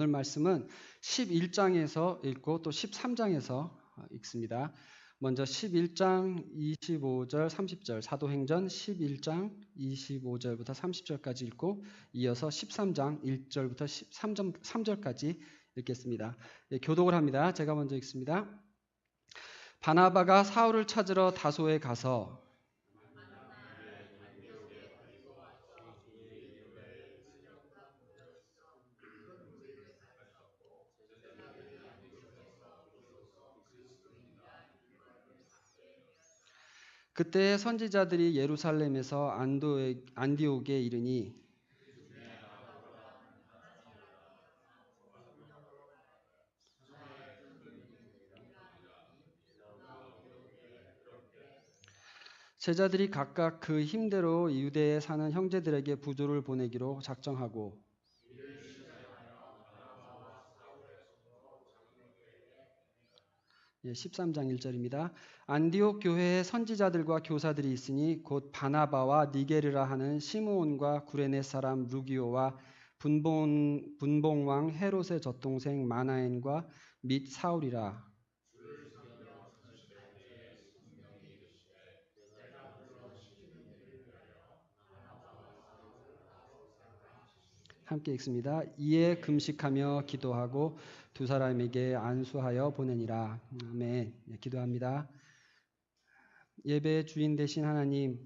오늘 말씀은 11장에서 읽고 또 13장에서 읽습니다. 먼저 11장 25절 30절 사도행전 11장 25절부터 30절까지 읽고 이어서 13장 1절부터 3절까지 읽겠습니다. 교독을 합니다. 제가 먼저 읽습니다. 바나바가 사울을 찾으러 다소에 가서 그때 선지자들이 예루살렘에서 안디옥에 이르니 제자들이 각각 그 힘대로 유대에 사는 형제들에게 부조를 보내기로 작정하고 13장 1절입니다. 안디옥 교회에 선지자들과 교사들이 있으니 곧 바나바와 니게르라 하는 시므온과 구레네 사람 루기오와 분봉왕 헤롯의 젖동생 마나엔과 및 사울이라. 함께 읽습니다. 이에 금식하며 기도하고 두 사람에게 안수하여 보내니라. 아멘. 기도합니다. 예배의 주인 되신 하나님,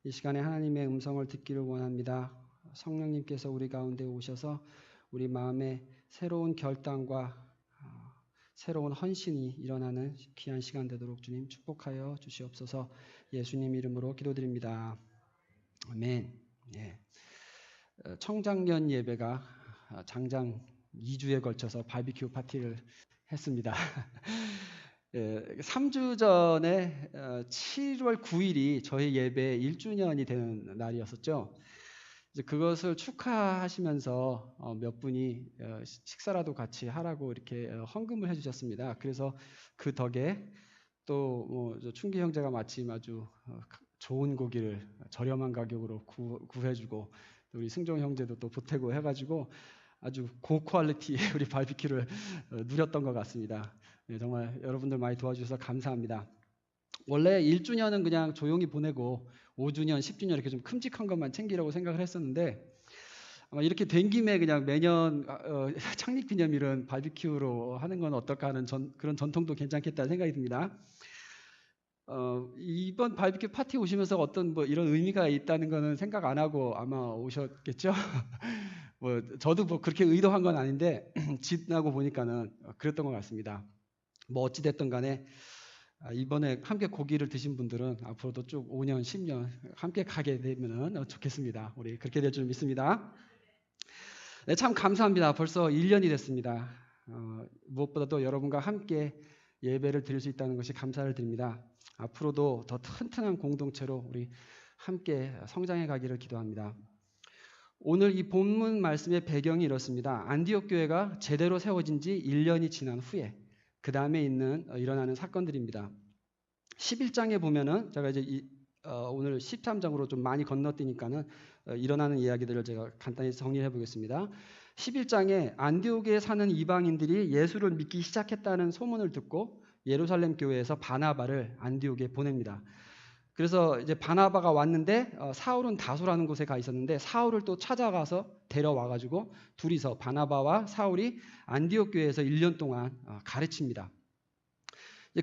이 시간에 하나님의 음성을 듣기를 원합니다. 성령님께서 우리 가운데 오셔서 우리 마음에 새로운 결단과 새로운 헌신이 일어나는 귀한 시간 되도록 주님 축복하여 주시옵소서. 예수님 이름으로 기도드립니다. 아멘. 예. 청장년 예배가 장장 2주에 걸쳐서 바비큐 파티를 했습니다. 3주 전에 7월 9일이 저희 예배 1주년이 되는 날이었었죠. 이제 그것을 축하하시면서 몇 분이 식사라도 같이 하라고 이렇게 헌금을 해주셨습니다. 그래서 그 덕에 또 충기 형제가 마침 아주 좋은 고기를 저렴한 가격으로 구해주고 우리 승종 형제도 또 보태고 해가지고 아주 고퀄리티의 우리 바비큐를 누렸던 것 같습니다. 네, 정말 여러분들 많이 도와주셔서 감사합니다. 원래 1주년은 그냥 조용히 보내고 5주년, 10주년 이렇게 좀 큼직한 것만 챙기려고 생각을 했었는데 아마 이렇게 된 김에 그냥 매년 창립기념일은 바비큐로 하는 건 어떨까 하는 그런 전통도 괜찮겠다 생각이 듭니다. 이번 바비큐 파티 오시면서 어떤 이런 의미가 있다는 거는 생각 안 하고 아마 오셨겠죠? 저도 그렇게 의도한 건 아닌데 지나고 보니까는 그랬던 것 같습니다. 어찌됐든 간에 이번에 함께 고기를 드신 분들은 앞으로도 쭉 5년, 10년 함께 가게 되면 좋겠습니다. 우리 그렇게 될 줄 믿습니다. 네, 참 감사합니다. 벌써 1년이 됐습니다. 무엇보다도 여러분과 함께 예배를 드릴 수 있다는 것이 감사를 드립니다. 앞으로도 더 튼튼한 공동체로 우리 함께 성장해 가기를 기도합니다. 오늘 이 본문 말씀의 배경이 이렇습니다. 안디옥 교회가 제대로 세워진 지 1년이 지난 후에 그 다음에 일어나는 사건들입니다. 11장에 보면은 제가 이제 오늘 13장으로 좀 많이 건너뛰니까는 일어나는 이야기들을 제가 간단히 정리해 보겠습니다. 11장에 안디옥에 사는 이방인들이 예수를 믿기 시작했다는 소문을 듣고 예루살렘 교회에서 바나바를 안디옥에 보냅니다. 그래서 이제 바나바가 왔는데 사울은 다소라는 곳에 가 있었는데 사울을 또 찾아가서 데려와가지고 둘이서 바나바와 사울이 안디옥 교회에서 1년 동안 가르칩니다.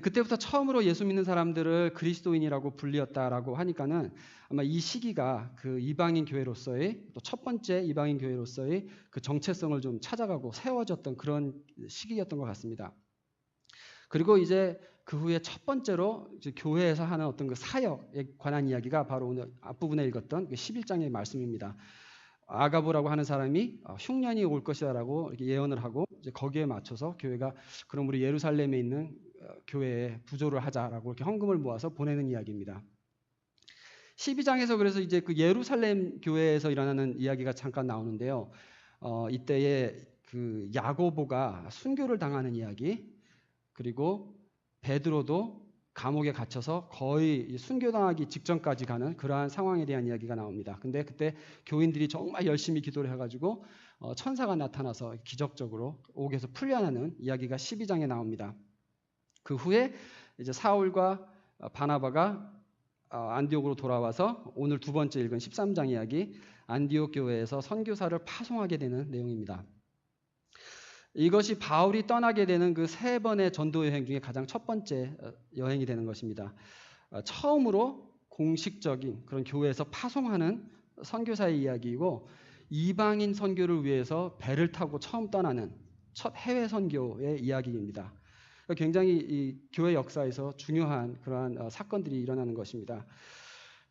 그때부터 처음으로 예수 믿는 사람들을 그리스도인이라고 불리었다라고 하니까는 아마 이 시기가 그 이방인 교회로서의 또 첫 번째 이방인 교회로서의 그 정체성을 좀 찾아가고 세워졌던 그런 시기였던 것 같습니다. 그리고 이제 그 후에 첫 번째로 이제 교회에서 하는 어떤 그 사역에 관한 이야기가 바로 오늘 앞부분에 읽었던 그 11장의 말씀입니다. 아가보라고 하는 사람이 흉년이 올 것이라고 이렇게 예언을 하고 이제 거기에 맞춰서 교회가 그럼 우리 예루살렘에 있는 교회에 부조를 하자라고 이렇게 헌금을 모아서 보내는 이야기입니다. 12장에서 그래서 이제 그 예루살렘 교회에서 일어나는 이야기가 잠깐 나오는데요. 이때에 그 야고보가 순교를 당하는 이야기, 그리고 베드로도 감옥에 갇혀서 거의 순교당하기 직전까지 가는 그러한 상황에 대한 이야기가 나옵니다. 근데 그때 교인들이 정말 열심히 기도를 해가지고 천사가 나타나서 기적적으로 옥에서 풀려나는 이야기가 12장에 나옵니다. 그 후에 이제 사울과 바나바가 안디옥으로 돌아와서 오늘 두 번째 읽은 13장 이야기, 안디옥 교회에서 선교사를 파송하게 되는 내용입니다. 이것이 바울이 떠나게 되는 그 세 번의 전도 여행 중에 가장 첫 번째 여행이 되는 것입니다. 처음으로 공식적인 그런 교회에서 파송하는 선교사의 이야기이고, 이방인 선교를 위해서 배를 타고 처음 떠나는 첫 해외 선교의 이야기입니다. 굉장히 이 교회 역사에서 중요한 그러한 사건들이 일어나는 것입니다.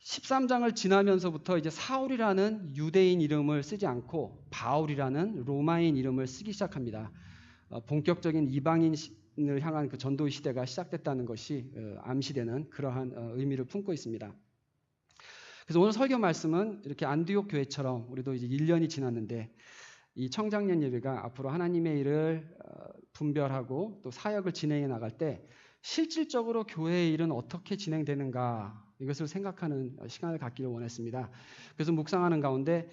13장을 지나면서부터 이제 사울이라는 유대인 이름을 쓰지 않고 바울이라는 로마인 이름을 쓰기 시작합니다. 본격적인 이방인을 향한 그 전도 시대가 시작됐다는 것이 암시되는 그러한 의미를 품고 있습니다. 그래서 오늘 설교 말씀은 이렇게 안디옥 교회처럼 우리도 이제 1년이 지났는데 이 청장년 예배가 앞으로 하나님의 일을 분별하고 또 사역을 진행해 나갈 때 실질적으로 교회의 일은 어떻게 진행되는가, 이것을 생각하는 시간을 갖기를 원했습니다. 그래서 묵상하는 가운데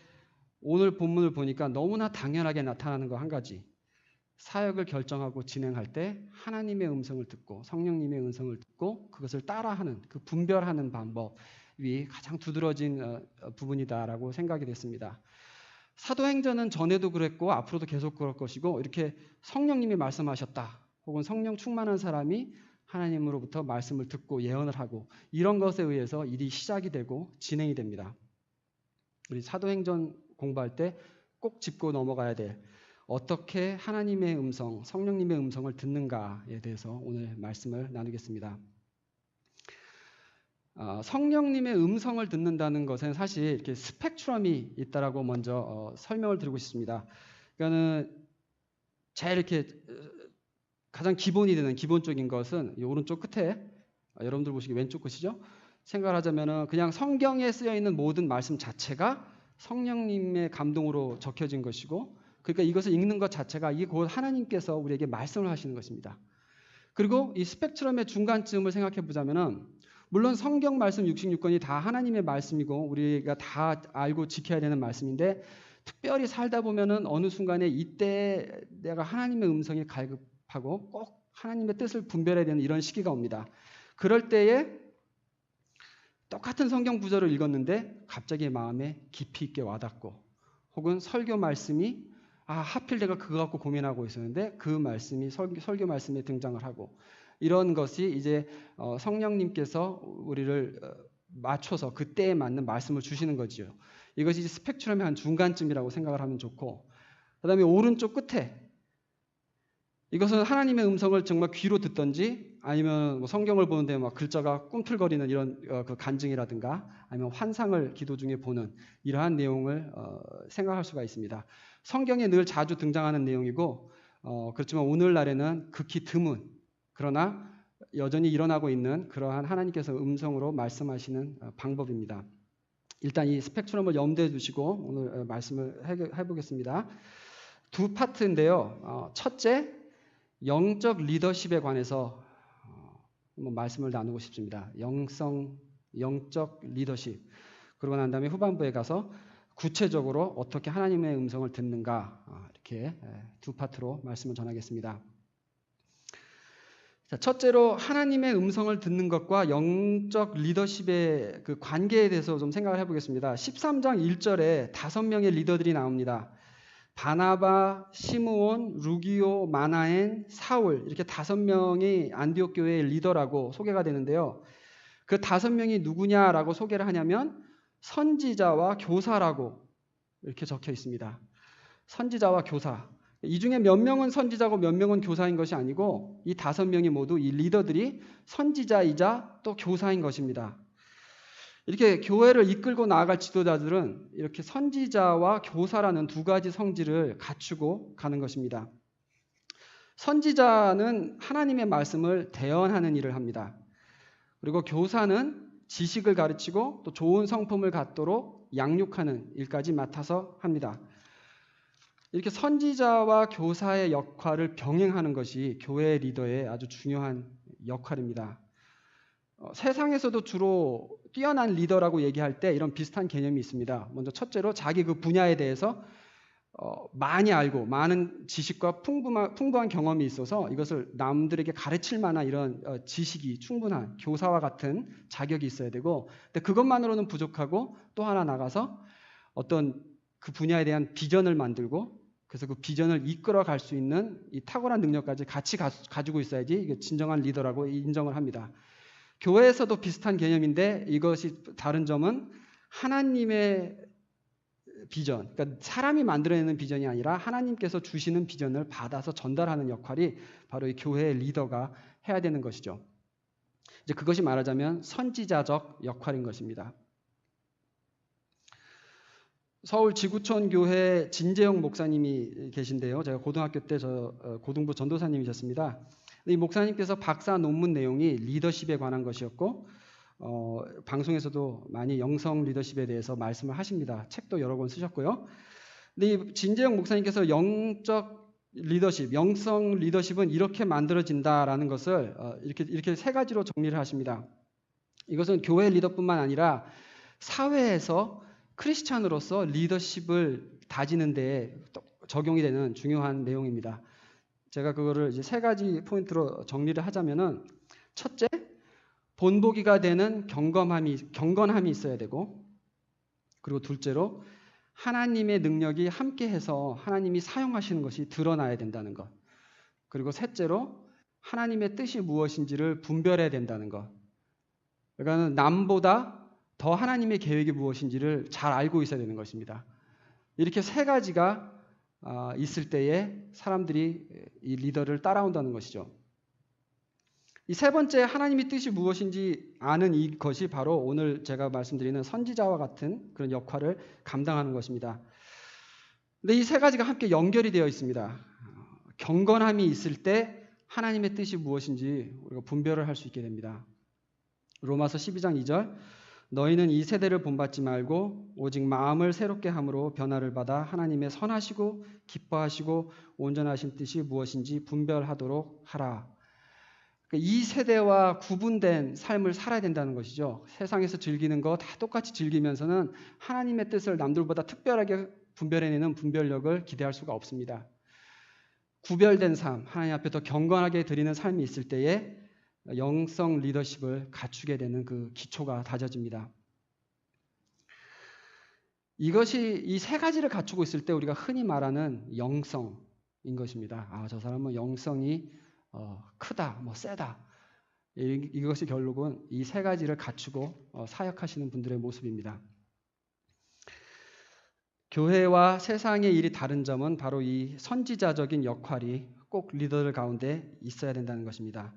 오늘 본문을 보니까 너무나 당연하게 나타나는 거 한 가지, 사역을 결정하고 진행할 때 하나님의 음성을 듣고 성령님의 음성을 듣고 그것을 따라하는, 그 분별하는 방법이 가장 두드러진 부분이다라고 생각이 됐습니다. 사도행전은 전에도 그랬고 앞으로도 계속 그럴 것이고, 이렇게 성령님이 말씀하셨다 혹은 성령 충만한 사람이 하나님으로부터 말씀을 듣고 예언을 하고, 이런 것에 의해서 일이 시작이 되고 진행이 됩니다. 우리 사도행전 공부할 때 꼭 짚고 넘어가야 될, 어떻게 하나님의 음성, 성령님의 음성을 듣는가에 대해서 오늘 말씀을 나누겠습니다. 성령님의 음성을 듣는다는 것은 사실 이렇게 스펙트럼이 있다라고 먼저 설명을 드리고 싶습니다. 그러니까는 제일 이렇게 가장 기본이 되는 기본적인 것은 이 오른쪽 끝에, 여러분들 보시기 왼쪽 끝이죠? 생각을 하자면은 그냥 성경에 쓰여 있는 모든 말씀 자체가 성령님의 감동으로 적혀진 것이고, 그러니까 이것을 읽는 것 자체가 이게 곧 하나님께서 우리에게 말씀을 하시는 것입니다. 그리고 이 스펙트럼의 중간쯤을 생각해 보자면은, 물론 성경 말씀 66권이 다 하나님의 말씀이고 우리가 다 알고 지켜야 되는 말씀인데, 특별히 살다 보면은 어느 순간에 이때 내가 하나님의 음성에 갈급하고 꼭 하나님의 뜻을 분별해야 되는 이런 시기가 옵니다. 그럴 때에 똑같은 성경 구절을 읽었는데 갑자기 마음에 깊이 있게 와닿고, 혹은 설교 말씀이 하필 내가 그거 갖고 고민하고 있었는데 그 말씀이 설교 말씀에 등장을 하고, 이런 것이 이제 성령님께서 우리를 맞춰서 그때에 맞는 말씀을 주시는 거지요. 이것이 이제 스펙트럼의 한 중간쯤이라고 생각을 하면 좋고, 그 다음에 오른쪽 끝에 이것은 하나님의 음성을 정말 귀로 듣든지, 아니면 뭐 성경을 보는데 막 글자가 꿈틀거리는 이런 그 간증이라든가, 아니면 환상을 기도 중에 보는 이러한 내용을 생각할 수가 있습니다. 성경에 늘 자주 등장하는 내용이고, 그렇지만 오늘날에는 극히 드문, 그러나 여전히 일어나고 있는 그러한 하나님께서 음성으로 말씀하시는 방법입니다. 일단 이 스펙트럼을 염두에 두시고 오늘 말씀을 해보겠습니다. 두 파트인데요. 첫째, 영적 리더십에 관해서 한번 말씀을 나누고 싶습니다. 영적 리더십. 그러고 난 다음에 후반부에 가서 구체적으로 어떻게 하나님의 음성을 듣는가, 이렇게 두 파트로 말씀을 전하겠습니다. 자, 첫째로 하나님의 음성을 듣는 것과 영적 리더십의 그 관계에 대해서 좀 생각을 해보겠습니다. 13장 1절에 5명의 리더들이 나옵니다. 바나바, 시므온, 루기오, 마나엔, 사울, 이렇게 5명이 안디옥 교회의 리더라고 소개가 되는데요. 그 5명이 누구냐라고 소개를 하냐면 선지자와 교사라고 이렇게 적혀 있습니다. 선지자와 교사. 이 중에 몇 명은 선지자고 몇 명은 교사인 것이 아니고, 이 5명이 모두 이 리더들이 선지자이자 또 교사인 것입니다. 이렇게 교회를 이끌고 나아갈 지도자들은 이렇게 선지자와 교사라는 두 가지 성질을 갖추고 가는 것입니다. 선지자는 하나님의 말씀을 대언하는 일을 합니다. 그리고 교사는 지식을 가르치고 또 좋은 성품을 갖도록 양육하는 일까지 맡아서 합니다. 이렇게 선지자와 교사의 역할을 병행하는 것이 교회 리더의 아주 중요한 역할입니다. 세상에서도 주로 뛰어난 리더라고 얘기할 때 이런 비슷한 개념이 있습니다. 먼저 첫째로 자기 그 분야에 대해서 많이 알고 많은 지식과 풍부한 경험이 있어서 이것을 남들에게 가르칠 만한 이런 지식이 충분한 교사와 같은 자격이 있어야 되고, 근데 그것만으로는 부족하고 또 하나 나가서 어떤 그 분야에 대한 비전을 만들고 그래서 그 비전을 이끌어 갈 수 있는 이 탁월한 능력까지 같이 가지고 있어야지 이게 진정한 리더라고 인정을 합니다. 교회에서도 비슷한 개념인데 이것이 다른 점은 하나님의 비전, 그러니까 사람이 만들어내는 비전이 아니라 하나님께서 주시는 비전을 받아서 전달하는 역할이 바로 이 교회의 리더가 해야 되는 것이죠. 이제 그것이 말하자면 선지자적 역할인 것입니다. 서울 지구촌 교회 진재영 목사님이 계신데요. 제가 고등학교 때 고등부 전도사님이셨습니다. 이 목사님께서 박사 논문 내용이 리더십에 관한 것이었고 방송에서도 많이 영성 리더십에 대해서 말씀을 하십니다. 책도 여러 권 쓰셨고요. 근데 이 진재영 목사님께서 영적 리더십, 영성 리더십은 이렇게 만들어진다라는 것을 이렇게 세 가지로 정리를 하십니다. 이것은 교회 리더뿐만 아니라 사회에서 크리스찬으로서 리더십을 다지는 데 적용이 되는 중요한 내용입니다. 제가 그거를 이제 세 가지 포인트로 정리를 하자면은 첫째, 본보기가 되는 경건함이 있어야 되고, 그리고 둘째로 하나님의 능력이 함께해서 하나님이 사용하시는 것이 드러나야 된다는 것, 그리고 셋째로 하나님의 뜻이 무엇인지를 분별해야 된다는 것. 그러니까 남보다 더 하나님의 계획이 무엇인지를 잘 알고 있어야 되는 것입니다. 이렇게 세 가지가 있을 때에 사람들이 이 리더를 따라온다는 것이죠. 이 세 번째 하나님의 뜻이 무엇인지 아는 이것이 바로 오늘 제가 말씀드리는 선지자와 같은 그런 역할을 감당하는 것입니다. 근데 이 세 가지가 함께 연결이 되어 있습니다. 경건함이 있을 때 하나님의 뜻이 무엇인지 우리가 분별을 할 수 있게 됩니다. 로마서 12장 2절, 너희는 이 세대를 본받지 말고 오직 마음을 새롭게 함으로 변화를 받아 하나님의 선하시고 기뻐하시고 온전하신 뜻이 무엇인지 분별하도록 하라. 이 세대와 구분된 삶을 살아야 된다는 것이죠. 세상에서 즐기는 거 다 똑같이 즐기면서는 하나님의 뜻을 남들보다 특별하게 분별해내는 분별력을 기대할 수가 없습니다. 구별된 삶, 하나님 앞에 더 경건하게 드리는 삶이 있을 때에 영성 리더십을 갖추게 되는 그 기초가 다져집니다. 이것이 이 세 가지를 갖추고 있을 때 우리가 흔히 말하는 영성인 것입니다. 저 사람은 영성이 크다, 세다. 이것이 결국은 이 세 가지를 갖추고 사역하시는 분들의 모습입니다. 교회와 세상의 일이 다른 점은 바로 이 선지자적인 역할이 꼭 리더들 가운데 있어야 된다는 것입니다.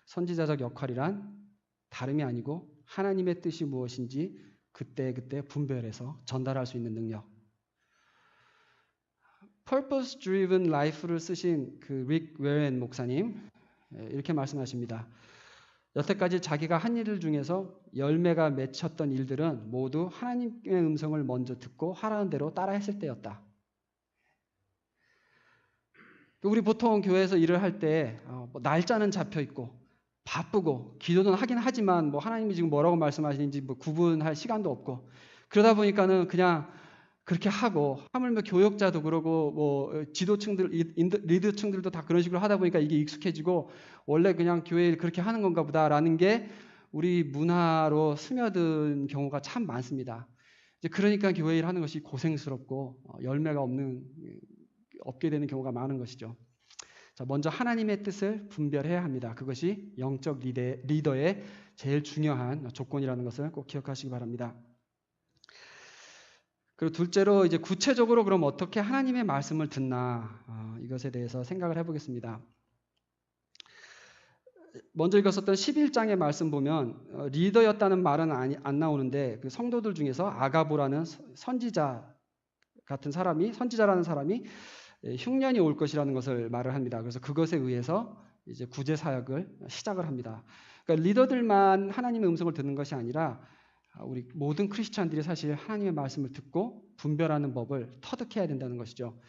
선지자적 역할이란 다름이 아니고 하나님의 뜻이 무엇인지 그때그때 분별해서 전달할 수 있는 능력. Purpose Driven Life를 쓰신 그 릭 웨렌 목사님 이렇게 말씀하십니다. 여태까지 자기가 한 일 중에서 열매가 맺혔던 일들은 모두 하나님의 음성을 먼저 듣고 하라는 대로 따라했을 때였다. 우리 보통 교회에서 일을 할 때 날짜는 잡혀 있고 바쁘고 기도는 하긴 하지만 하나님이 지금 뭐라고 말씀하시는지 구분할 시간도 없고 그러다 보니까는 그냥 그렇게 하고 하물며 교역자도 그러고 지도층들 리더층들도 다 그런 식으로 하다 보니까 이게 익숙해지고 원래 그냥 교회 일 그렇게 하는 건가 보다라는 게 우리 문화로 스며든 경우가 참 많습니다. 이제 그러니까 교회 일 하는 것이 고생스럽고 열매가 없게 되는 경우가 많은 것이죠. 자, 먼저 하나님의 뜻을 분별해야 합니다. 그것이 영적 리더의 제일 중요한 조건이라는 것을 꼭 기억하시기 바랍니다. 그리고 둘째로 이제 구체적으로 그럼 어떻게 하나님의 말씀을 듣나 이것에 대해서 생각을 해보겠습니다. 먼저 읽었었던 11장의 말씀 보면 리더였다는 말은 안 나오는데 그 성도들 중에서 아가보라는 선지자라는 사람이 흉년이 올 것이라는 것을 말을 합니다. 그래서 그것에 의해서 이제 구제 사역을 시작을 합니다. 그러니까 리더들만 하나님의 음성을 듣는 것이 아니라 우리 모든 크리스찬들이 사실 하나님의 말씀을 듣고 분별하는 법을 터득해야 된다는 것이죠.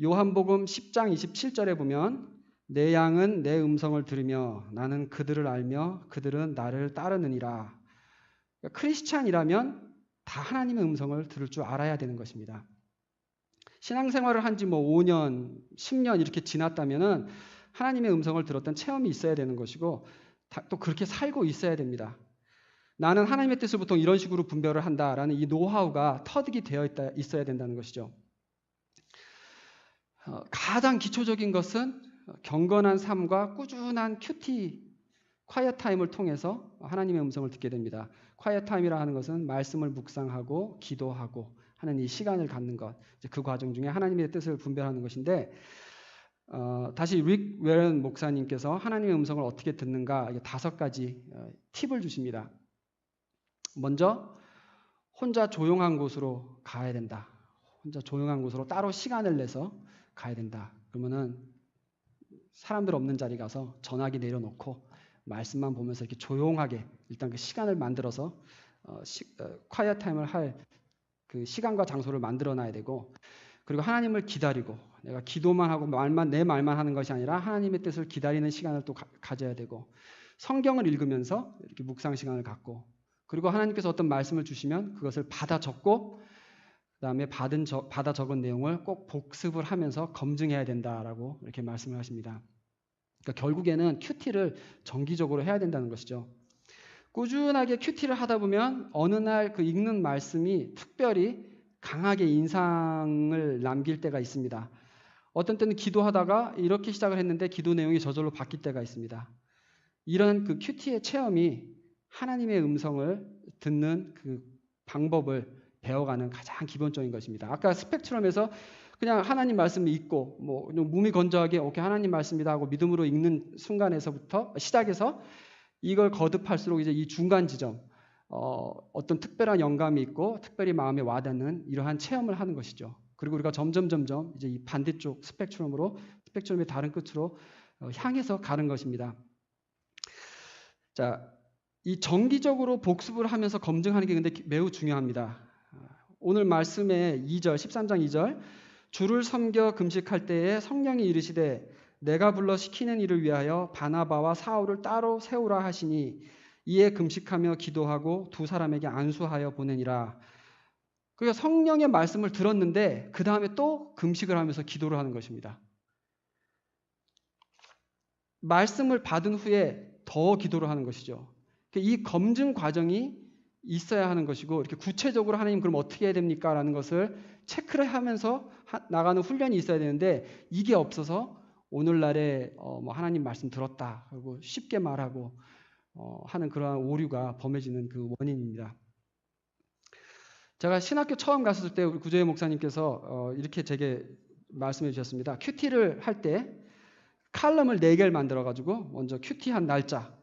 요한복음 10장 27절에 보면 내 양은 내 음성을 들으며 나는 그들을 알며 그들은 나를 따르느니라. 그러니까 크리스찬이라면 다 하나님의 음성을 들을 줄 알아야 되는 것입니다. 신앙생활을 한 지 뭐 5년, 10년 이렇게 지났다면은 하나님의 음성을 들었던 체험이 있어야 되는 것이고 또 그렇게 살고 있어야 됩니다. 나는 하나님의 뜻을 보통 이런 식으로 분별을 한다라는 이 노하우가 터득이 되어 있어야 된다는 것이죠. 가장 기초적인 것은 경건한 삶과 꾸준한 큐티, 콰이어 타임을 통해서 하나님의 음성을 듣게 됩니다. 콰이어 타임이라 하는 것은 말씀을 묵상하고 기도하고 하는 이 시간을 갖는 것, 그 과정 중에 하나님의 뜻을 분별하는 것인데 다시 릭 웨런 목사님께서 하나님의 음성을 어떻게 듣는가 5가지 팁을 주십니다. 먼저 혼자 조용한 곳으로 가야 된다. 혼자 조용한 곳으로 따로 시간을 내서 가야 된다. 그러면은 사람들 없는 자리 가서 전화기 내려놓고 말씀만 보면서 이렇게 조용하게 일단 그 시간을 만들어서 콰이어 타임을 할 그 시간과 장소를 만들어 놔야 되고, 그리고 하나님을 기다리고 내가 기도만 하고 내 말만 하는 것이 아니라 하나님의 뜻을 기다리는 시간을 또 가져야 되고, 성경을 읽으면서 이렇게 묵상 시간을 갖고, 그리고 하나님께서 어떤 말씀을 주시면 그것을 받아 적고 그다음에 받아 적은 내용을 꼭 복습을 하면서 검증해야 된다라고 이렇게 말씀을 하십니다. 그러니까 결국에는 큐티를 정기적으로 해야 된다는 것이죠. 꾸준하게 큐티를 하다 보면 어느 날 그 읽는 말씀이 특별히 강하게 인상을 남길 때가 있습니다. 어떤 때는 기도하다가 이렇게 시작을 했는데 기도 내용이 저절로 바뀔 때가 있습니다. 이런 그 큐티의 체험이 하나님의 음성을 듣는 그 방법을 배워가는 가장 기본적인 것입니다. 아까 스펙트럼에서 그냥 하나님 말씀을 읽고 뭐 몸이 건조하게 오케이 하나님 말씀이다 하고 믿음으로 읽는 순간에서부터 시작해서 이걸 거듭할수록 이제 이 중간 지점 어떤 특별한 영감이 있고 특별히 마음에 와닿는 이러한 체험을 하는 것이죠. 그리고 우리가 점점 이제 이 반대쪽 스펙트럼의 다른 끝으로 향해서 가는 것입니다. 자, 이 정기적으로 복습을 하면서 검증하는 게 근데 매우 중요합니다. 오늘 말씀의 2절, 13장 2절, 주를 섬겨 금식할 때에 성령이 이르시되 내가 불러 시키는 일을 위하여 바나바와 사울을 따로 세우라 하시니 이에 금식하며 기도하고 두 사람에게 안수하여 보내니라. 그러니까 성령의 말씀을 들었는데 그 다음에 또 금식을 하면서 기도를 하는 것입니다. 말씀을 받은 후에 더 기도를 하는 것이죠. 이 검증 과정이 있어야 하는 것이고, 이렇게 구체적으로 하나님 그럼 어떻게 해야 됩니까? 라는 것을 체크를 하면서 나가는 훈련이 있어야 되는데 이게 없어서 오늘날에 하나님 말씀 들었다 그리고 쉽게 말하고 하는 그러한 오류가 범해지는 그 원인입니다. 제가 신학교 처음 갔을 때 우리 구조의 목사님께서 이렇게 제게 말씀해 주셨습니다. 큐티를 할 때 칼럼을 4개를 만들어가지고 먼저 큐티한 날짜,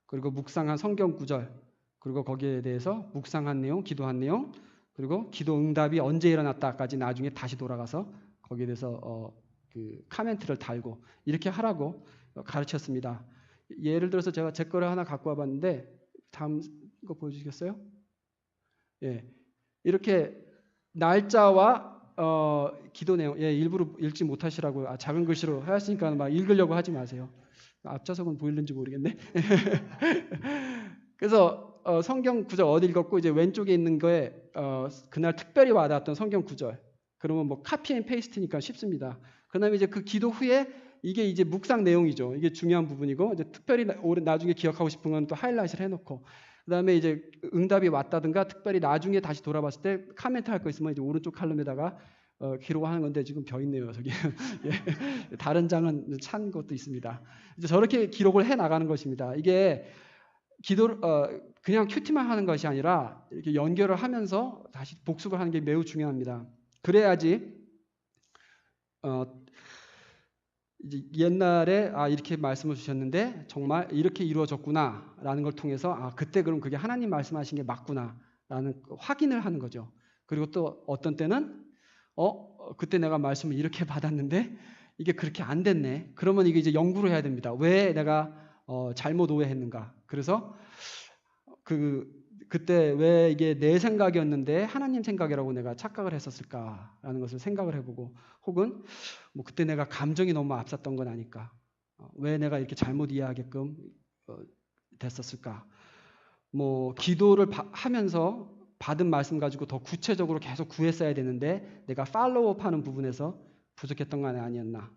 그리고 묵상한 성경 구절, 그리고 거기에 대해서 묵상한 내용, 기도한 내용, 그리고 기도 응답이 언제 일어났다까지 나중에 다시 돌아가서 거기에 대해서 그 카멘트를 달고 이렇게 하라고 가르쳤습니다. 예를 들어서 제가 제 거를 하나 갖고 와봤는데 다음 거 보여주시겠어요? 예, 이렇게 날짜와 기도 내용, 일부러 읽지 못하시라고 작은 글씨로 하였으니까 막 읽으려고 하지 마세요. 앞좌석은 보이는지 모르겠네. 그래서 성경 구절 어디 읽었고 이제 왼쪽에 있는 거에 그날 특별히 와닿았던 성경 구절. 그러면 뭐 카피 앤 페이스트니까 쉽습니다. 그다음에 이제 그 기도 후에 이게 이제 묵상 내용이죠. 이게 중요한 부분이고 이제 특별히 나중에 기억하고 싶은 건 또 하이라이트를 해놓고. 그다음에 이제 응답이 왔다든가 특별히 나중에 다시 돌아봤을 때 카멘트 할 거 있으면 이제 오른쪽 칼럼에다가 기록하는 건데 지금 벼 있네요 저기. 예. 다른 장은 찬 것도 있습니다. 이제 저렇게 기록을 해 나가는 것입니다. 이게 그냥 큐티만 하는 것이 아니라 이렇게 연결을 하면서 다시 복습을 하는 게 매우 중요합니다. 그래야지 이제 옛날에 이렇게 말씀을 주셨는데 정말 이렇게 이루어졌구나라는 걸 통해서 그때 그럼 그게 하나님 말씀하신 게 맞구나라는 확인을 하는 거죠. 그리고 또 어떤 때는 그때 내가 말씀을 이렇게 받았는데 이게 그렇게 안 됐네. 그러면 이게 이제 연구를 해야 됩니다. 왜 내가 잘못 오해했는가. 그래서 그때 왜 이게 내 생각이었는데 하나님 생각이라고 내가 착각을 했었을까라는 것을 생각을 해보고, 혹은 뭐 그때 내가 감정이 너무 앞섰던 건 아닐까, 왜 내가 이렇게 잘못 이해하게끔 됐었을까? 뭐 기도를 하면서 받은 말씀 가지고 더 구체적으로 계속 구했어야 되는데 내가 팔로우업하는 부분에서 부족했던 건 아니었나?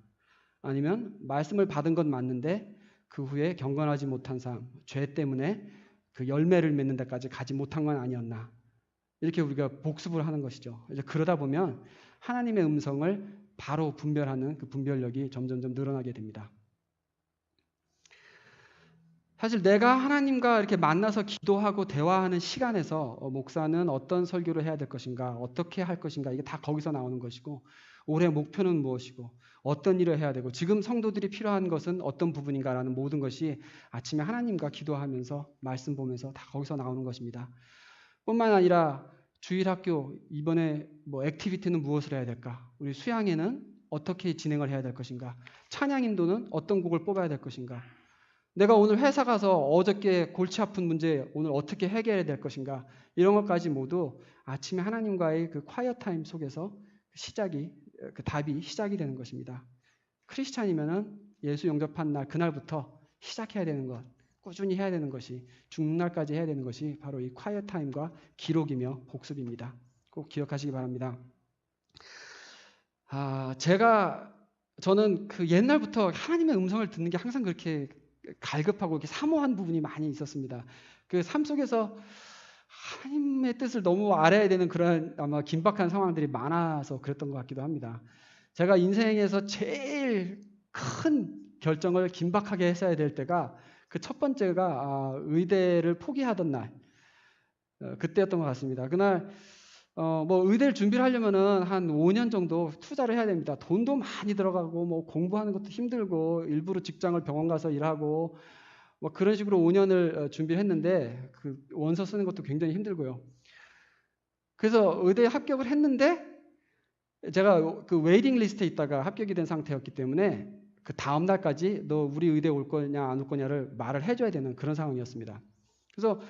아니면 말씀을 받은 건 맞는데 그 후에 경건하지 못한 삶, 죄 때문에 그 열매를 맺는 데까지 가지 못한 건 아니었나? 이렇게 우리가 복습을 하는 것이죠. 이제 그러다 보면 하나님의 음성을 바로 분별하는 그 분별력이 점점점 늘어나게 됩니다. 사실 내가 하나님과 이렇게 만나서 기도하고 대화하는 시간에서 목사는 어떤 설교를 해야 될 것인가, 어떻게 할 것인가, 이게 다 거기서 나오는 것이고, 올해 목표는 무엇이고, 어떤 일을 해야 되고, 지금 성도들이 필요한 것은 어떤 부분인가라는 모든 것이 아침에 하나님과 기도하면서 말씀 보면서 다 거기서 나오는 것입니다. 뿐만 아니라 주일학교 이번에 뭐 액티비티는 무엇을 해야 될까? 우리 수양회는 어떻게 진행을 해야 될 것인가? 찬양 인도는 어떤 곡을 뽑아야 될 것인가? 내가 오늘 회사 가서 어저께 골치 아픈 문제 오늘 어떻게 해결해야 될 것인가? 이런 것까지 모두 아침에 하나님과의 그 콰이어 타임 속에서 그 답이 시작이 되는 것입니다. 크리스찬이면은 예수 영접한 날 그날부터 시작해야 되는 것, 꾸준히 해야 되는 것이 죽는 날까지 해야 되는 것이 바로 이 콰이어 타임과 기록이며 복습입니다. 꼭 기억하시기 바랍니다. 저는 그 옛날부터 하나님의 음성을 듣는 게 항상 그렇게 갈급하고 이렇게 사모한 부분이 많이 있었습니다. 그 삶 속에서 하나님의 뜻을 너무 알아야 되는 그런 아마 긴박한 상황들이 많아서 그랬던 것 같기도 합니다. 제가 인생에서 제일 큰 결정을 긴박하게 했어야 될 때가 그 첫 번째가 의대를 포기하던 날 그때였던 것 같습니다. 그날 뭐 의대를 준비를 하려면은 한 5년 정도 투자를 해야 됩니다. 돈도 많이 들어가고 뭐 공부하는 것도 힘들고 일부러 직장을 병원 가서 일하고 뭐 그런 식으로 5년을 준비했는데 그 원서 쓰는 것도 굉장히 힘들고요. 그래서 의대에 합격을 했는데 제가 그 웨이팅 리스트에 있다가 합격이 된 상태였기 때문에 그 다음 날까지 너 우리 의대 올 거냐 안 올 거냐를 말을 해줘야 되는 그런 상황이었습니다. 그래서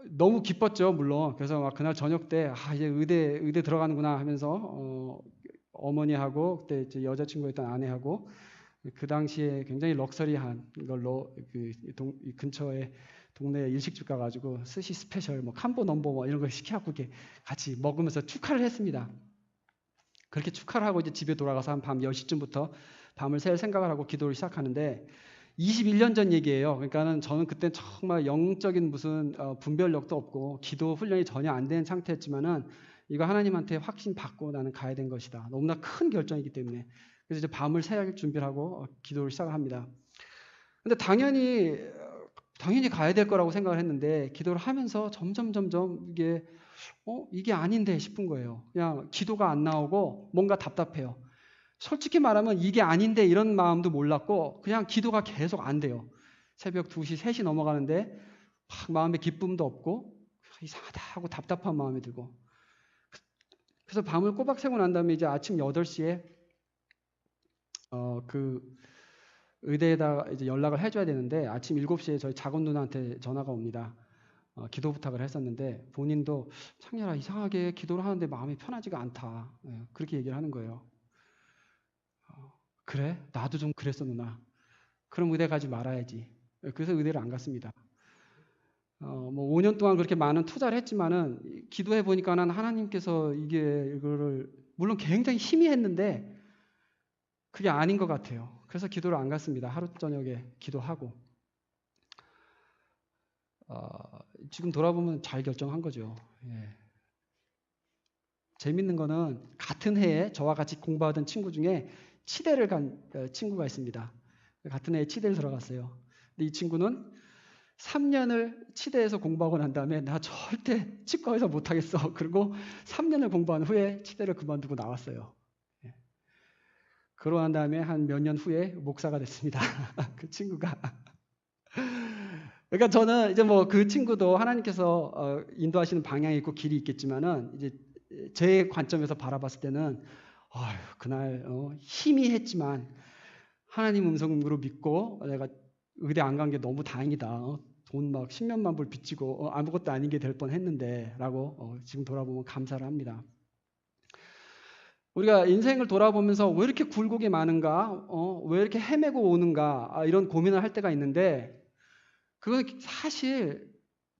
너무 기뻤죠, 물론. 그래서 막 그날 저녁 때 이제 의대 들어가는구나 하면서 어머니하고 그때 이제 여자친구였던 아내하고 그 당시에 굉장히 럭셔리한 걸로 이 근처에 동네에 일식집 가가지고 스시 스페셜, 뭐 캄보 넘버 뭐 이런 거 시켜갖고 이렇게 같이 먹으면서 축하를 했습니다. 그렇게 축하를 하고 이제 집에 돌아가서 한 밤 10시쯤부터 밤을 샐 생각을 하고 기도를 시작하는데 21년 전 얘기예요. 그러니까는 저는 그때 정말 영적인 무슨 분별력도 없고 기도 훈련이 전혀 안 된 상태였지만은 이거 하나님한테 확신 받고 나는 가야 된 것이다. 너무나 큰 결정이기 때문에. 그래서 이제 밤을 새야 기도를 하고 기도를 시작을 합니다. 근데 당연히 가야 될 거라고 생각을 했는데 기도를 하면서 점점 이게 아닌데 싶은 거예요. 그냥 기도가 안 나오고 뭔가 답답해요. 솔직히 말하면 이게 아닌데 이런 마음도 몰랐고 그냥 기도가 계속 안 돼요. 새벽 2시, 3시 넘어가는데 막 마음에 기쁨도 없고 이상하다 하고 답답한 마음이 들고 그래서 밤을 꼬박 새고 난 다음에 이제 아침 8시에 그 의대에다 이제 연락을 해줘야 되는데 아침 7시에 저희 작은 누나한테 전화가 옵니다. 기도 부탁을 했었는데 본인도 창렬아 이상하게 기도를 하는데 마음이 편하지가 않다. 그렇게 얘기를 하는 거예요. 그래? 나도 좀 그랬어 누나. 그럼 의대 가지 말아야지. 그래서 의대를 안 갔습니다. 뭐 5년 동안 그렇게 많은 투자를 했지만은 기도해 보니까는 하나님께서 이거를 물론 굉장히 희미했는데 그게 아닌 것 같아요. 그래서 기도를 안 갔습니다. 하루 저녁에 기도하고 지금 돌아보면 잘 결정한 거죠. 예. 재밌는 거는 같은 해에 저와 같이 공부하던 친구 중에 치대를 간 친구가 있습니다. 같은 해에 치대를 들어갔어요. 근데 이 친구는 3년을 치대에서 공부하고 난 다음에 나 절대 치과에서 못하겠어. 그리고 3년을 공부한 후에 치대를 그만두고 나왔어요. 예. 그러고 난 다음에 한 몇 년 후에 목사가 됐습니다. 그 친구가. 그러니까 저는 이제 뭐 그 친구도 하나님께서 인도하시는 방향이 있고 길이 있겠지만은 이제 제 관점에서 바라봤을 때는 그날 희미했지만 하나님 음성으로 믿고 내가 의대 안 간 게 너무 다행이다. 돈 막 10몇만 불 빚지고 아무것도 아닌 게 될 뻔했는데 라고 지금 돌아보면 감사를 합니다. 우리가 인생을 돌아보면서 왜 이렇게 굴곡이 많은가, 왜 이렇게 헤매고 오는가, 이런 고민을 할 때가 있는데, 그건 사실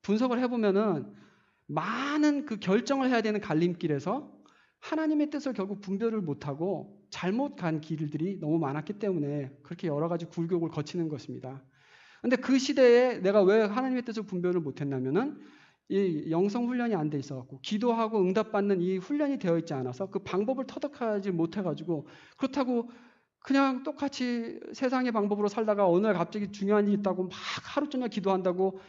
분석을 해보면은 많은 그 결정을 해야 되는 갈림길에서 하나님의 뜻을 결국 분별을 못하고 잘못 간 길들이 너무 많았기 때문에 그렇게 여러 가지 굴곡을 거치는 것입니다. 근데 그 시대에 내가 왜 하나님의 뜻을 분별을 못했냐면은 이 영성 훈련이 안 돼 있어갖고 기도하고 응답받는 이 훈련이 되어 있지 않아서 그 방법을 터득하지 못해가지고 그렇다고 그냥 똑같이 세상의 방법으로 살다가 어느 날 갑자기 중요한 일이 있다고 막 하루 종일 기도한다고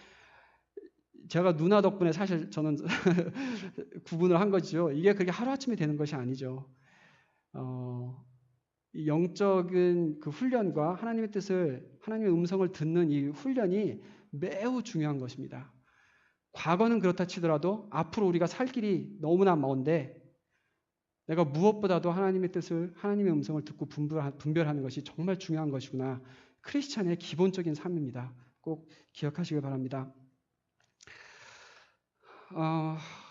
제가 누나 덕분에 사실 저는 구분을 한 거죠. 이게 그렇게 하루아침에 되는 것이 아니죠. 이 영적인 그 훈련과 하나님의 뜻을, 하나님의 음성을 듣는 이 훈련이 매우 중요한 것입니다. 과거는 그렇다 치더라도 앞으로 우리가 살 길이 너무나 먼데 내가 무엇보다도 하나님의 뜻을, 하나님의 음성을 듣고 분별하는 것이 정말 중요한 것이구나. 크리스찬의 기본적인 삶입니다. 꼭 기억하시길 바랍니다.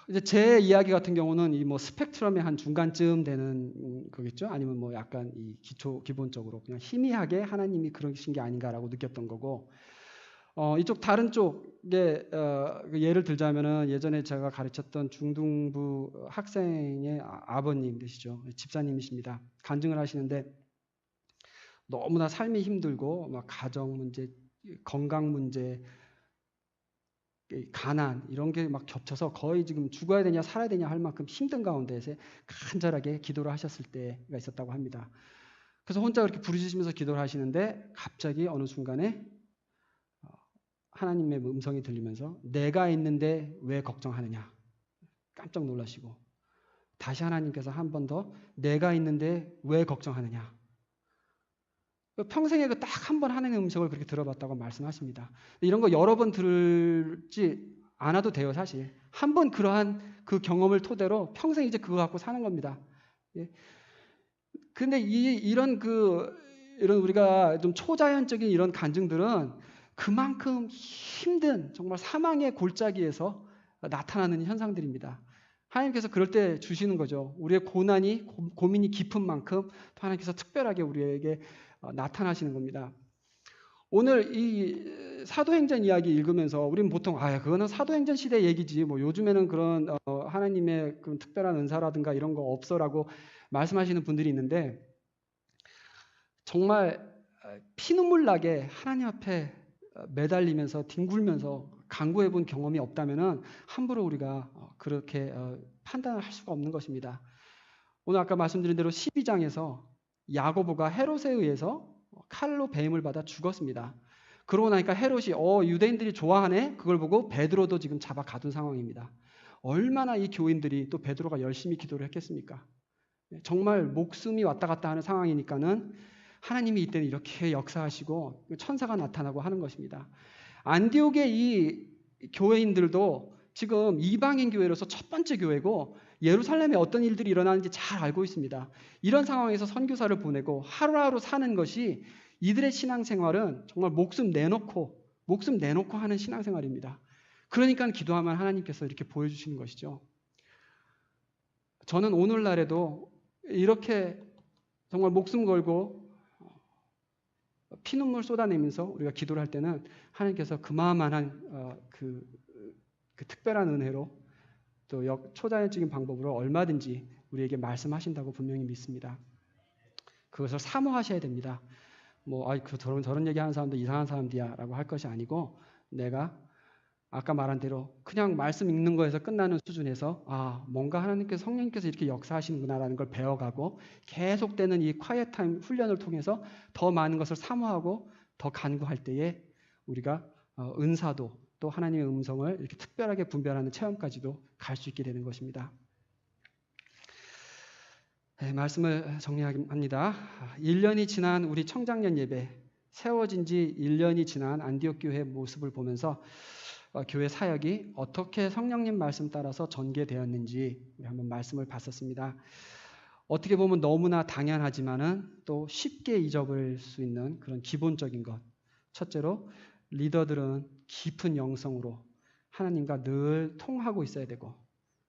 이제 제 이야기 같은 경우는 이 뭐 스펙트럼의 한 중간쯤 되는 거겠죠. 아니면 뭐 약간 이 기본적으로 그냥 희미하게 하나님이 그러신 게 아닌가라고 느꼈던 거고, 이쪽 다른 쪽에 예를 들자면은 예전에 제가 가르쳤던 중등부 학생의 아버님 되시죠. 집사님이십니다. 간증을 하시는데 너무나 삶이 힘들고 막 가정 문제, 건강 문제, 가난 이런 게 막 겹쳐서 거의 지금 죽어야 되냐 살아야 되냐 할 만큼 힘든 가운데서 간절하게 기도를 하셨을 때가 있었다고 합니다. 그래서 혼자 그렇게 부르짖으면서 기도를 하시는데 갑자기 어느 순간에 하나님의 음성이 들리면서 내가 있는데 왜 걱정하느냐 깜짝 놀라시고 다시 하나님께서 한 번 더 내가 있는데 왜 걱정하느냐 평생에 그 딱 한 번 하나님의 음성을 그렇게 들어봤다고 말씀하십니다. 이런 거 여러 번 들지 않아도 돼요, 사실. 한 번 그러한 그 경험을 토대로 평생 이제 그거 갖고 사는 겁니다. 예. 근데 이런 우리가 좀 초자연적인 이런 간증들은 그만큼 힘든 정말 사망의 골짜기에서 나타나는 현상들입니다. 하나님께서 그럴 때 주시는 거죠. 우리의 고난이 고민이 깊은 만큼 또 하나님께서 특별하게 우리에게 나타나시는 겁니다. 오늘 이 사도행전 이야기 읽으면서 우리는 보통 그거는 사도행전 시대 얘기지 뭐 요즘에는 그런 하나님의 그런 특별한 은사라든가 이런 거 없어라고 말씀하시는 분들이 있는데 정말 피눈물 나게 하나님 앞에 매달리면서 뒹굴면서 간구해 본 경험이 없다면은 함부로 우리가 그렇게 판단을 할 수가 없는 것입니다. 오늘 아까 말씀드린 대로 12장에서 야고보가 헤롯에 의해서 칼로 배임을 받아 죽었습니다. 그러고 나니까 헤롯이 유대인들이 좋아하네? 그걸 보고 베드로도 지금 잡아 가둔 상황입니다. 얼마나 이 교인들이 또 베드로가 열심히 기도를 했겠습니까? 정말 목숨이 왔다 갔다 하는 상황이니까는 하나님이 이때는 이렇게 역사하시고 천사가 나타나고 하는 것입니다. 안디옥의 이 교회인들도 지금 이방인 교회로서 첫 번째 교회고 예루살렘에 어떤 일들이 일어나는지 잘 알고 있습니다. 이런 상황에서 선교사를 보내고 하루하루 사는 것이 이들의 신앙생활은 정말 목숨 내놓고 하는 신앙생활입니다. 그러니까 기도하면 하나님께서 이렇게 보여주시는 것이죠. 저는 오늘날에도 이렇게 정말 목숨 걸고 피눈물 쏟아내면서 우리가 기도를 할 때는 하나님께서 그마만한 그 특별한 은혜로 또 초자연적인 방법으로 얼마든지 우리에게 말씀하신다고 분명히 믿습니다. 그것을 사모하셔야 됩니다. 저런 얘기하는 사람도 이상한 사람들이야라고 할 것이 아니고 내가 아까 말한 대로 그냥 말씀 읽는 거에서 끝나는 수준에서 뭔가 하나님께서 성령님께서 이렇게 역사하시는구나라는 걸 배워가고 계속되는 이 콰이어 타임 훈련을 통해서 더 많은 것을 사모하고 더 간구할 때에 우리가 은사도 또 하나님의 음성을 이렇게 특별하게 분별하는 체험까지도 갈 수 있게 되는 것입니다. 네, 말씀을 정리합니다. 1년이 지난 우리 청장년 예배, 세워진 지 1년이 지난 안디옥 교회의 모습을 보면서 교회 사역이 어떻게 성령님 말씀 따라서 전개되었는지 우리 한번 말씀을 봤었습니다. 어떻게 보면 너무나 당연하지만은 또 쉽게 잊어버릴 수 있는 그런 기본적인 것. 첫째로 리더들은 깊은 영성으로 하나님과 늘 통하고 있어야 되고,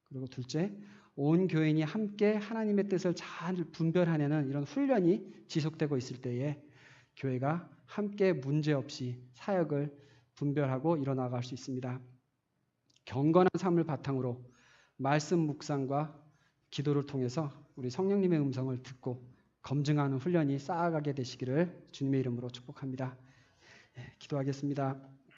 그리고 둘째 온 교인이 함께 하나님의 뜻을 잘 분별하려는 이런 훈련이 지속되고 있을 때에 교회가 함께 문제없이 사역을 분별하고 이뤄나갈 수 있습니다. 경건한 삶을 바탕으로 말씀 묵상과 기도를 통해서 우리 성령님의 음성을 듣고 검증하는 훈련이 쌓아가게 되시기를 주님의 이름으로 축복합니다. 기도하겠습니다.